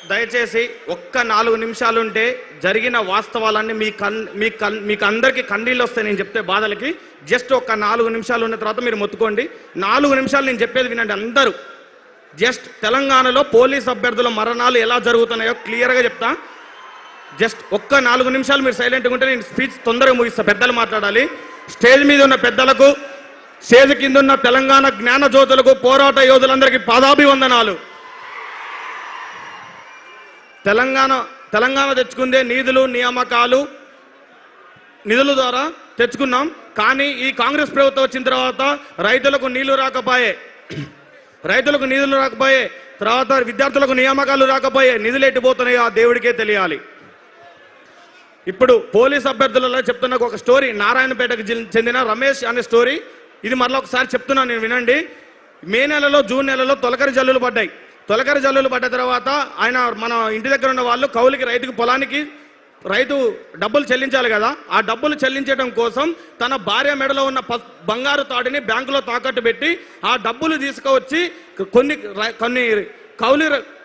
దయచేసి ఒక్క 4 నిమిషాలుంటే జరిగిన వాస్తవాలన్నీ మీకు అందరికీ కన్నీళ్ళు వస్తాయి. నేను చెప్తే బాధలకి జస్ట్ ఒక్క 4 నిమిషాలు ఉన్న తర్వాత మీరు మొత్తుకోండి. 4 నిమిషాలు నేను చెప్పేది వినండి అందరూ. జస్ట్ తెలంగాణలో పోలీస్ అభ్యర్థుల మరణాలు ఎలా జరుగుతున్నాయో క్లియర్గా చెప్తా. జస్ట్ ఒక్క 4 నిమిషాలు మీరు సైలెంట్గా ఉంటే నేను స్పీచ్ తొందరగా ముగిస్తా. పెద్దలు మాట్లాడాలి. స్టేజ్ మీద ఉన్న పెద్దలకు, స్టేజ్ కింద ఉన్న తెలంగాణ జ్ఞాన జ్యోతులకు, పోరాట యోధులందరికీ పాదాభివందనాలు. తెలంగాణ తెచ్చుకుందే నిధులు, నియామకాలు, నిధుల ద్వారా తెచ్చుకున్నాం. కానీ ఈ కాంగ్రెస్ ప్రభుత్వం వచ్చిన తర్వాత రైతులకు నీళ్లు రాకపోయే, తర్వాత విద్యార్థులకు నియామకాలు రాకపోయే, నిధులు ఎట్టిపోతున్నాయో ఆ దేవుడికే తెలియాలి. ఇప్పుడు పోలీస్ అభ్యర్థులలో చెప్తున్న ఒక స్టోరీ, నారాయణపేటకు చెందిన రమేష్ అనే స్టోరీ. ఇది మరలా ఒకసారి చెప్తున్నాను, నేను వినండి. మే నెలలో, జూన్ నెలలో తొలకరి జల్లులు పడ్డాయి. తొలకరి జల్లులు పడ్డ తర్వాత మన ఇంటి దగ్గర ఉన్న వాళ్ళు కౌలుకి, రైతుకు పొలానికి రైతు డబ్బులు చెల్లించాలి కదా. ఆ డబ్బులు చెల్లించడం కోసం తన భార్య మెడలో ఉన్న బంగారు తాడిని బ్యాంకులో తాకట్టు పెట్టి ఆ డబ్బులు తీసుకువచ్చి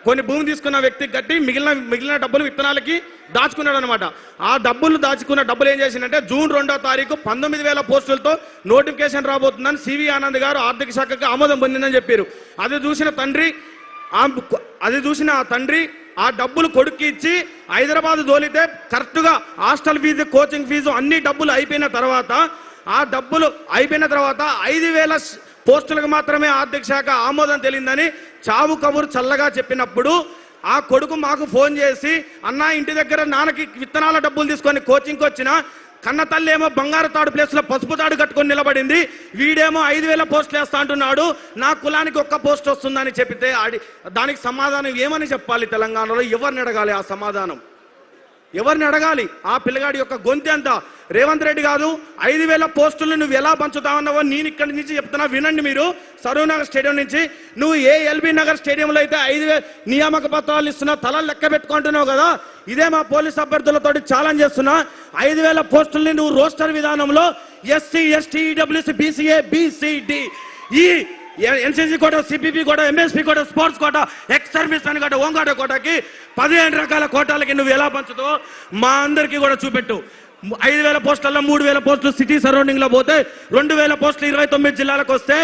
కొన్ని భూమి తీసుకున్న వ్యక్తికి కట్టి మిగిలిన డబ్బులు విత్తనాలకి దాచుకున్నాడు అనమాట. ఆ దాచుకున్న డబ్బులు ఏం చేసిందంటే జూన్ 2వ తారీఖు 19,000 పోస్టులతో నోటిఫికేషన్ రాబోతుందని సివి ఆనంద్ గారు ఆర్థిక శాఖకి ఆమోదం పొందిందని చెప్పారు. అది చూసిన ఆ తండ్రి ఆ డబ్బులు కొడుక్కి ఇచ్చి హైదరాబాద్ తోలితే కరెక్ట్గా హాస్టల్ ఫీజు, కోచింగ్ ఫీజు అన్ని డబ్బులు అయిపోయిన తర్వాత 5,000 పోస్టులకు మాత్రమే ఆర్థిక శాఖ ఆమోదం తెలియదని చావు కబురు చల్లగా చెప్పినప్పుడు ఆ కొడుకు మాకు ఫోన్ చేసి, అన్న ఇంటి దగ్గర నాన్నకి విత్తనాల డబ్బులు తీసుకొని కోచింగ్కి వచ్చిన కన్న తల్లి ఏమో బంగారు తాడు ప్లేస్లో పసుపు తాడు కట్టుకొని నిలబడింది, వీడేమో 5,000 పోస్టులు వేస్తా అంటున్నాడు, నా కులానికి 1 పోస్ట్ వస్తుందని చెప్పితే దానికి సమాధానం ఏమని చెప్పాలి? తెలంగాణలో ఎవరిని అడగాలి? ఆ సమాధానం ఎవరిని అడగాలి? ఆ పిల్లగాడి యొక్క గొంతు ఎంత? రేవంత్ రెడ్డి కాదు, 5,000 పోస్టులు నువ్వు ఎలా పంచుతావన్నావో నేను ఇక్కడి నుంచి చెప్తున్నా, వినండి మీరు. సరూనగర్ స్టేడియం నుంచి నువ్వు ఎల్బీ నగర్ స్టేడియంలో అయితే 5,000 నియామక పత్రాలు ఇస్తున్నా, తలలు లెక్క పెట్టుకుంటున్నావు కదా. ఇదే మా పోలీస్ అభ్యర్థులతో ఛాలెంజ్ చేస్తున్నా, 5,000 పోస్టుల్ని నువ్వు రోస్టర్ విధానంలో SC, ST, EWC, BCA, BCD, ఈ NCC quota, CPP quota, MSP quota, sports quota, ex service అని కోట, ఓంగాట కోటకి 15 రకాల కోటాలకి నువ్వు ఎలా పంచుతావు మా అందరికీ కూడా చూపెట్టు. 5,000 పోస్టులలో 3,000 పోస్టులు సిటీ సరౌండింగ్ లో పోతే 2,000 పోస్టులు 29 జిల్లాలకు వస్తే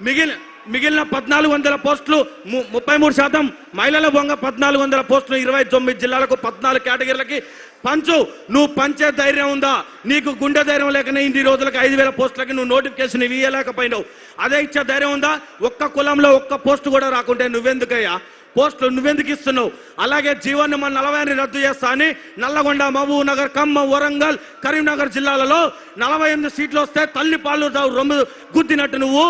మిగిలిన 1,400 పోస్టులు 33% మహిళల బొంగ 1,400 పోస్టులు 29 జిల్లాలకు 14 కేటగిరీలకి పంచు. నువ్వు పంచే ధైర్యం ఉందా? నీకు గుండె ధైర్యం లేకనే ఇన్ని రోజులకి 5,000 పోస్టులకి నువ్వు నోటిఫికేషన్ ఇవ్వలేకపోయినావు. అదే ఇచ్చే ధైర్యం ఉందా? ఒక్క కులంలో 1 పోస్టు కూడా రాకుంటే నువ్వెందుకయ్యా పోస్టులు నువ్వెందుకు ఇస్తున్నావు? అలాగే జీవో నెంబర్ 40 రద్దు చేస్తా అని నల్లగొండ, మహబూబ్ నగర్, ఖమ్మం, వరంగల్, కరీంనగర్ జిల్లాలలో 48 సీట్లు వస్తే తల్లి పాలు రొమ్ము గుద్దినట్టు నువ్వు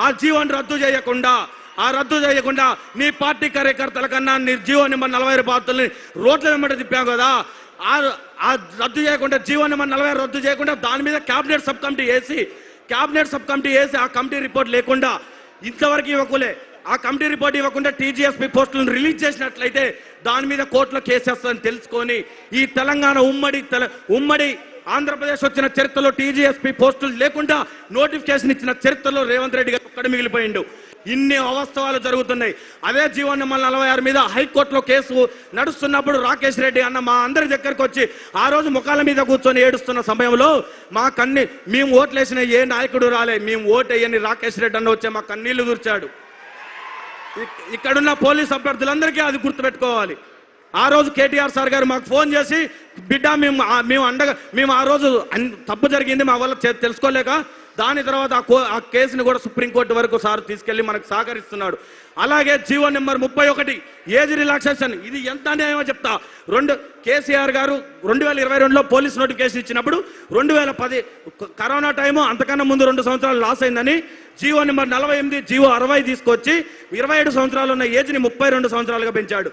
ఆ జీవోని రద్దు చేయకుండా నీ పార్టీ కార్యకర్తల కన్నా నీ జీవో నెంబర్ 40 బాధ్యతల్ని రోడ్ల వెంబడి తిప్పావు కదా. ఆ రద్దు చేయకుండా, జీవో నెంబర్ 40 రద్దు చేయకుండా దాని మీద క్యాబినెట్ సబ్ కమిటీ వేసి ఆ కమిటీ రిపోర్ట్ లేకుండా ఇంతవరకు ఇవ్వకులే. ఆ కమిటీ రిపోర్ట్ ఇవ్వకుండా టీజీఎస్పీ పోస్టులను రిలీజ్ చేసినట్లయితే దాని మీద కోర్టులో కేసు వేస్తుందని తెలుసుకొని ఈ తెలంగాణ ఉమ్మడి ఆంధ్రప్రదేశ్ వచ్చిన చరిత్రలో టీజీఎస్పీ పోస్టులు లేకుండా నోటిఫికేషన్ ఇచ్చిన చరిత్రలో రేవంత్ రెడ్డి గారు ఒక్కడే మిగిలిపోయిండు. ఇన్ని అవాస్తవాలు జరుగుతున్నాయి. అదే జీవో నెంబర్ 46 మీద హైకోర్టులో కేసు నడుస్తున్నప్పుడు రాకేష్ రెడ్డి అన్న మా అందరి దగ్గరకు వచ్చి ఆ రోజు ముఖాల మీద కూర్చొని ఏడుస్తున్న సమయంలో మేము ఓట్లేసిన ఏ నాయకుడు రాలే, మేము ఓటేయని రాకేష్ రెడ్డి అన్న వచ్చే మా కన్నీళ్లు దూర్చాడు. ఇక్కడున్న పోలీస్ అభ్యర్థులందరికీ అది గుర్తుపెట్టుకోవాలి. ఆ రోజు కేటీఆర్ సార్ గారు మాకు ఫోన్ చేసి, బిడ్డ మేము ఆ రోజు తప్పు జరిగింది మా వల్ల తెలుసుకోలేక దాని తర్వాత ఆ కేసుని కూడా సుప్రీంకోర్టు వరకు సార్ తీసుకెళ్లి మనకు సహకరిస్తున్నాడు. అలాగే జీవో నెంబర్ 31 ఏజ్ రిలాక్సేషన్, ఇది ఎంత అన్యాయమో చెప్తా. కేసీఆర్ గారు 2022లో పోలీస్ నోటిఫికేషన్ ఇచ్చినప్పుడు 2010 కరోనా టైము, అంతకన్నా ముందు 2 సంవత్సరాలు లాస్ అయిందని జీవో నెంబర్ 48, జీవో 60 తీసుకొచ్చి 27 సంవత్సరాలు ఉన్న ఏజ్ని 32 సంవత్సరాలుగా పెంచాడు.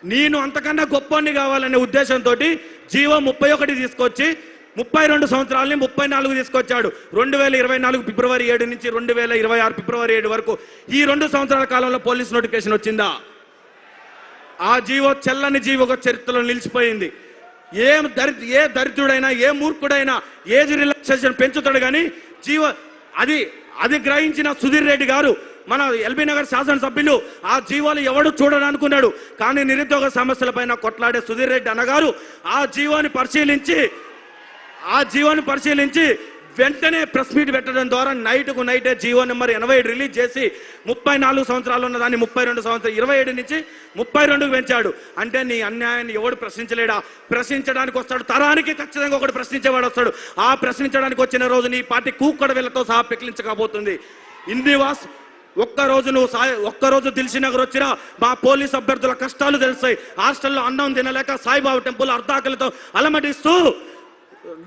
నేను అంతకన్నా గొప్పని కావాలనే ఉద్దేశంతో జీవో 31 తీసుకొచ్చి 32 సంవత్సరాలని 34 తీసుకొచ్చాడు. 2024 ఫిబ్రవరి 7 నుంచి 2026 ఫిబ్రవరి 7 వరకు ఈ 2 సంవత్సరాల కాలంలో పోలీస్ నోటిఫికేషన్ వచ్చిందా? ఆ జీవో చెల్లని జీవోగా చరిత్రలో నిలిచిపోయింది. ఏ దరిద్రుడైనా, ఏ మూర్ఖుడైనా ఏజ్ రిలాక్సేషన్ పెంచుతాడు కానీ జీవో అది గ్రహించిన సుధీర్ రెడ్డి గారు మన ఎల్బీ నగర్ శాసనసభ్యులు ఆ జీవోలు ఎవడు చూడాలనుకున్నాడు. కానీ నిరుద్యోగ సమస్యలపైన కొట్లాడే సుధీర్ రెడ్డి అన్నగారు ఆ జీవోని పరిశీలించి వెంటనే ప్రెస్ మీట్ పెట్టడం ద్వారా నైట్కు నైటే జీవో నెంబర్ 87 రిలీజ్ చేసి 34 సంవత్సరాలు ఉన్న దాన్ని 32 సంవత్సరాలు 27 నుంచి 32కు పెంచాడు. అంటే నీ అన్యాయాన్ని ఎవడు ప్రశ్నించలేడా? ప్రశ్నించడానికి వస్తాడు, తరానికి ఖచ్చితంగా ఒకటి ప్రశ్నించేవాడు వస్తాడు. ఆ ప్రశ్నించడానికి వచ్చిన రోజు నీ పార్టీ కూక్కడ వీళ్ళతో సహా పెకిలించకపోతుంది. ఇందివాస్ ఒక్కరోజు దిల్సుఖ్నగర్ వచ్చినా మా పోలీస్ అభ్యర్థుల కష్టాలు తెలుస్తాయి. హాస్టల్లో అన్నం తినలేక సాయిబాబా టెంపుల్ అర్ధాకలతో అలమటిస్తూ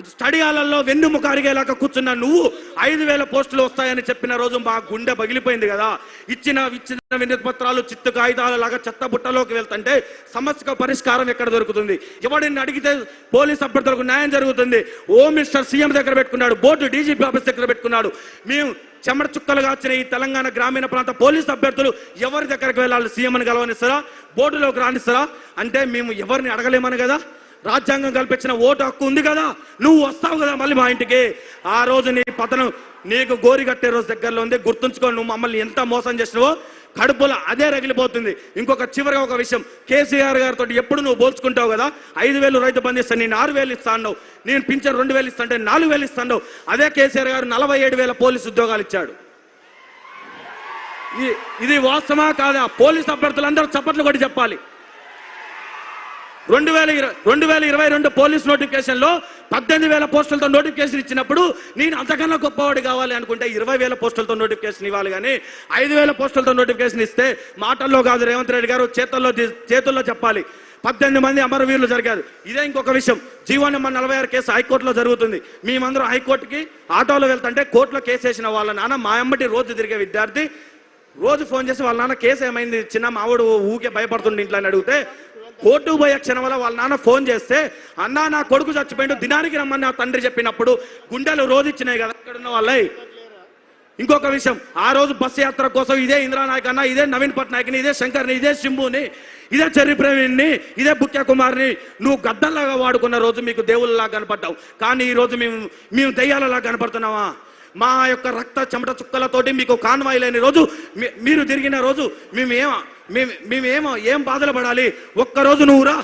స్టడీ హాలల్లో వెన్నుముక అరిగేలాగా కూర్చున్నా నువ్వు 5,000 పోస్టులు వస్తాయని చెప్పిన రోజు మా గుండె పగిలిపోయింది కదా. ఇచ్చిన వినతి పత్రాలు చిత్తు కాగితాల లాగా చెత్త బుట్టలోకి వెళ్తుంటే సమస్యకు పరిష్కారం ఎక్కడ దొరుకుతుంది? ఎవడిని అడిగితే పోలీస్ అభ్యర్థులకు న్యాయం జరుగుతుంది. హోమ్ మినిస్టర్ సీఎం దగ్గర పెట్టుకున్నాడు, బోర్డు డీజీపీ ఆఫీస్ దగ్గర పెట్టుకున్నాడు. మేము చెమట చుక్కలుగా వచ్చిన ఈ తెలంగాణ గ్రామీణ ప్రాంత పోలీస్ అభ్యర్థులు ఎవరి దగ్గరకు వెళ్ళాలి? సీఎంని కలవనిస్తారా? బోర్డులోకి రానిస్తారా? అంటే మేము ఎవరిని అడగలేమని కదా. రాజ్యాంగం కల్పించిన ఓటు హక్కు ఉంది కదా, నువ్వు వస్తావు కదా మళ్ళీ మా ఇంటికి. ఆ రోజు నీ పతనం నీకు గోరి కట్టే రోజు దగ్గరలో ఉంది. గుర్తుంచుకో, నువ్వు మమ్మల్ని ఎంత మోసం చేసినావో కడుపులో అదే రగిలిపోతుంది. చివరిగా ఒక విషయం, కేసీఆర్ గారితో ఎప్పుడు నువ్వు పోల్చుకుంటావు కదా. 5,000 రైతు బంధు ఇస్తాను, నేను 6,000 ఇస్తాను, నేను పింఛన్ 2,000 ఇస్తాంటే 4,000 ఇస్తాను. అదే కేసీఆర్ గారు 47,000 పోలీసు ఉద్యోగాలు ఇచ్చాడు. ఇది వాస్తవమా కాదా? పోలీసు అభ్యర్థులందరూ చప్పట్లు కొట్టి చెప్పాలి. 2022 పోలీస్ నోటిఫికేషన్లో 18,000 పోస్టులతో నోటిఫికేషన్ ఇచ్చినప్పుడు నేను అంతకన్నా గొప్పవాడు కావాలి అనుకుంటే 20,000 పోస్టులతో నోటిఫికేషన్ ఇవ్వాలి. కానీ 5,000 పోస్టులతో నోటిఫికేషన్ ఇస్తే మాటల్లో కాదు, రేవంత్ రెడ్డి గారు చేతుల్లో చెప్పాలి. 18 మంది అమరవీరులు జరిగారు. ఇదే ఇంకొక విషయం, జీవో నెంబర్ 46 కేసు హైకోర్టులో జరుగుతుంది. మేమందరం హైకోర్టుకి ఆటోలో వెళ్తుంటే కోర్టులో కేసు వేసిన వాళ్ళ నాన్న మా అమ్మటి రోజు తిరిగే విద్యార్థి రోజు ఫోన్ చేసి వాళ్ళ నాన్న కేసు ఏమైంది చిన్న మావాడు ఊకే భయపడుతుండే ఇంట్లో అని అడిగితే కోర్టుకు పోయే క్షణం వల్ల వాళ్ళ నాన్న ఫోన్ చేస్తే అన్నా నా కొడుకు చచ్చిపోయిండు దినానికి రమ్మని నా తండ్రి చెప్పినప్పుడు గుండెలు రోజు ఇచ్చినాయి కదా అక్కడ ఉన్న వాళ్ళవి. ఇంకొక విషయం, ఆ రోజు బస్సు యాత్ర కోసం ఇదే ఇంద్రానాయక్ అన్న, ఇదే నవీన్ పట్నాయక్ని, ఇదే శంకర్ని, ఇదే శంభుని, ఇదే చెర్రి ప్రవీణ్ని, ఇదే బుక్యా కుమార్ని నువ్వు గద్దల్లాగా వాడుకున్న రోజు మీకు దేవుళ్ళలా కనపడ్డావు. కానీ ఈ రోజు మేము దెయ్యాలలా కనపడుతున్నావా? మా యొక్క రక్త చెమట చుక్కలతోటి మీకు కాన్వాయ్ లేని రోజు, మీరు తిరిగిన రోజు మేమేమో ఏం బాధలు పడాలి? ఒక్కరోజు నువ్వు రా,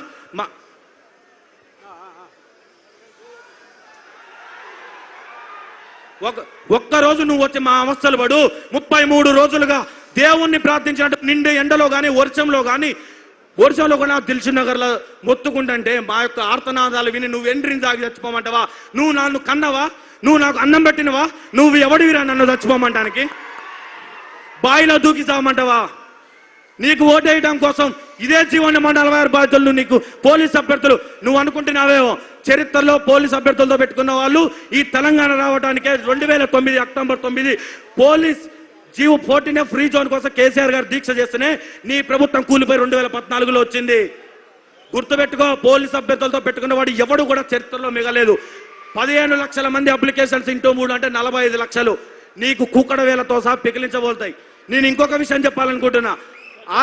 ఒక్కరోజు నువ్వు వచ్చి మా అవస్థలు పడు. 33 రోజులుగా దేవుణ్ణి ప్రార్థించినట్టు నిండే ఎండలో కానీ వర్షంలో కూడా దిల్సుఖ్నగర్లో మొత్తుకుంటుంటే మా యొక్క ఆర్తనాదాలు విని నువ్వు ఎండ్రిని తాగి చచ్చిపోమంటావా? నువ్వు నన్ను కన్నవా? నువ్వు నాకు అన్నం పెట్టినవా? నువ్వు ఎవడివిరా నన్ను చచ్చిపోమంటానికి? బాయిలో దూకి చావమంటావా? నీకు ఓటేయడం కోసం ఇదే జీవో నెంబర్ 46 బాధ్యతలు నీకు పోలీస్ అభ్యర్థులు నువ్వు అనుకుంటున్నావేమో. చరిత్రలో పోలీస్ అభ్యర్థులతో పెట్టుకున్న వాళ్ళు ఈ తెలంగాణ రావడానికే 2009 October 9 police GO 14 free zone కోసం కేసీఆర్ గారు దీక్ష చేస్తేనే నీ ప్రభుత్వం కూలిపోయి 2014లో వచ్చింది. గుర్తుపెట్టుకో, పోలీస్ అభ్యర్థులతో పెట్టుకున్న వాడు ఎవడు కూడా చరిత్రలో మిగలేదు. 15 లక్షల మంది అప్లికేషన్స్ ఇంటూ 3 అంటే 45 లక్షలు నీకు కూకడ వేలతో సహా పెకిలించబోతాయి. నేను ఇంకొక విషయం చెప్పాలనుకుంటున్నా. ఆ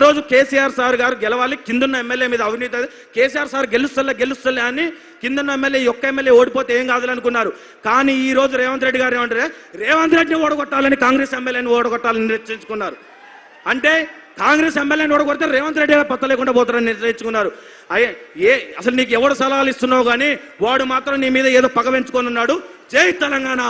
రోజు కేసీఆర్ సార్ గారు గెలవాలి, కిందన్న ఎమ్మెల్యే మీద అవినీతి, కేసీఆర్ సార్ గెలుస్తలే అని కిందన్న ఎమ్మెల్యే ఎమ్మెల్యే ఓడిపోతే ఏం కాదులనుకున్నారు. కానీ ఈ రోజు రేవంత్ రెడ్డి గారు ఏమంటారు? రేవంత్ రెడ్డిని ఓడగొట్టాలని కాంగ్రెస్ ఎమ్మెల్యేని ఓడగొట్టాలని నిర్ణయించుకున్నారు. అంటే కాంగ్రెస్ ఎమ్మెల్యేని ఓడగొడితే రేవంత్ రెడ్డి గారు పత్త లేకుండా పోతారని నిర్ణయించుకున్నారు. అసలు నీకు ఎవడు సలహాలు ఇస్తున్నావు కానీ వాడు మాత్రం నీ మీద ఏదో పగ పెంచుకొని ఉన్నాడు. జై తెలంగాణ.